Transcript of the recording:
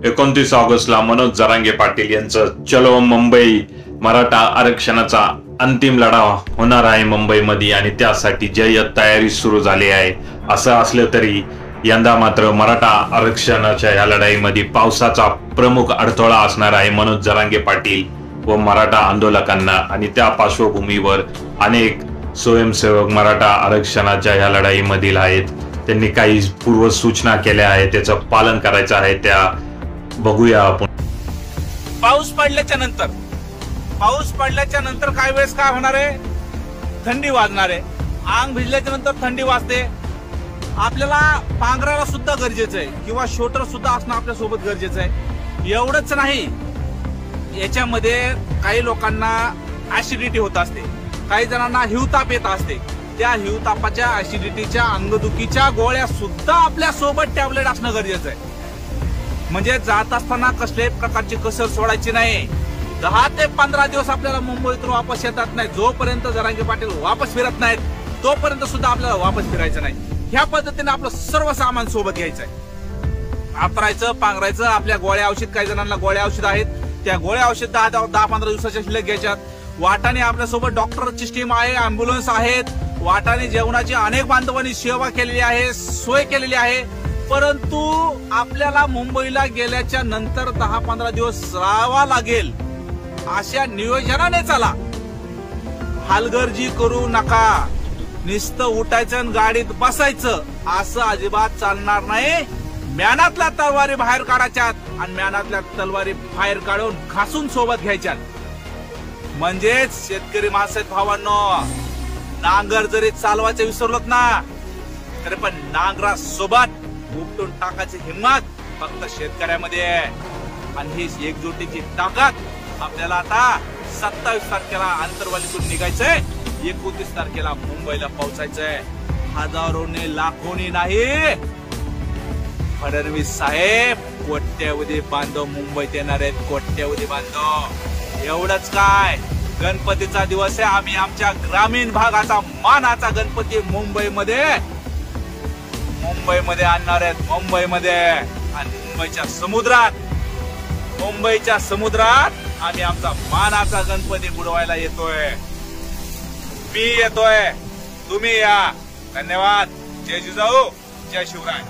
29 ऑगस्टला मनोज जरांगे पाटील यांचं चलो मुंबई मराठा आरक्षणाचा अंतिम लढा होणार आहे मुंबईमध्ये आणि त्यासाठी जय्यत तयारी सुरू झाली आहे। असं असलं तरी यंदा मात्र मराठा आरक्षणाच्या या लढाईमध्ये पावसाचा प्रमुख अडथळा असणार आहे मनोज जरांगे पाटील व मराठा आंदोलकांना। आणि त्या पार्श्वभूमीवर अनेक स्वयंसेवक मराठा आरक्षणाच्या या लढाईमधील आहेत, त्यांनी काही पूर्व सूचना केल्या आहेत, त्याचं पालन करायचं आहे, त्या बघूया आपण। पाऊस पडल्याच्या नंतर काही वेळेस काय होणार आहे, थंडी वाजणार आहे। अंग भिजल्याच्या नंतर थंडी वाजते, आपल्याला पांघरायला सुद्धा गरजेचं आहे किंवा शोटर सुद्धा असणं आपल्या सोबत गरजेचं आहे। एवढंच नाही, याच्यामध्ये काही लोकांना ऍसिडिटी होत असते, काही जणांना हिवताप येत असते, त्या हिवतापाच्या ऍसिडिटीच्या अंगदुखीच्या गोळ्या सुद्धा आपल्या सोबत टॅबलेट असणं गरजेचं आहे। म्हणजे जात असताना कसल्याही प्रकारची कसर सोडायची नाही। 10 ते 15 दिवस आपल्याला मुंबईतून वापस येतात नाही, जोपर्यंत जरांगे पाटील वापस फिरत नाहीत तोपर्यंत सुद्धा आपल्याला वापस फिरायचं नाही। ह्या पद्धतीने आपलं सर्व सामान सोबत घ्यायचं आहे, वापरायचं, पांघरायचं, आपल्या गोळ्या औषध, काही जणांना गोळ्या औषध आहेत, त्या गोळ्या औषध 10-15 दिवसाच्या शिल्लक घ्यायच्यात। वाटाने आपल्यासोबत डॉक्टरची टीम आहे, अँब्युलन्स आहेत, वाटाने जेवणाची अनेक बांधवांनी सेवा केलेली आहे, सोय केलेली आहे। परंतु आपल्याला मुंबईला गेल्याच्या नंतर 10-15 दिवस राहावा लागेल, अशा नियोजनाने चला। हलगर्जी करू नका, नुसतं उठायचं आणि गाडीत बसायचं असं अजिबात चालणार नाही। म्यानातल्या तलवारी बाहेर काढायच्यात आणि म्यानातल्या तलवारी बाहेर काढून घासून सोबत घ्यायच्यात। म्हणजेच शेतकरी माणसात भावांनो, नांगर जरी चालवायचं विसरलोत ना तरी पण नांगरा सोबत उपटून टाकायची हिंमत फक्त शेतकऱ्यामध्ये आहे। आणि ही एकजुटीची ताकद आपल्याला आता 27 तारखेला आंतरवालीतून निघायचंय, 29 तारखेला मुंबईला पोहोचायचंय। हजारोने लाखोनी नाही, फडणवीस साहेब कोट्यवधी बांधव मुंबईत येणार आहेत, कोट्यवधी बांधव। एवढंच काय, गणपतीचा दिवस आहे, आम्ही आमच्या ग्रामीण भागाचा मानाचा गणपती मुंबईमध्ये आणणार आहेत, मुंबईमध्ये। आणि मुंबईच्या समुद्रात आम्ही आमचा मानाचा गणपती बुडवायला येतोय। मी येतोय, तुम्ही या। धन्यवाद। जय जिजाऊ, जय शिवराय।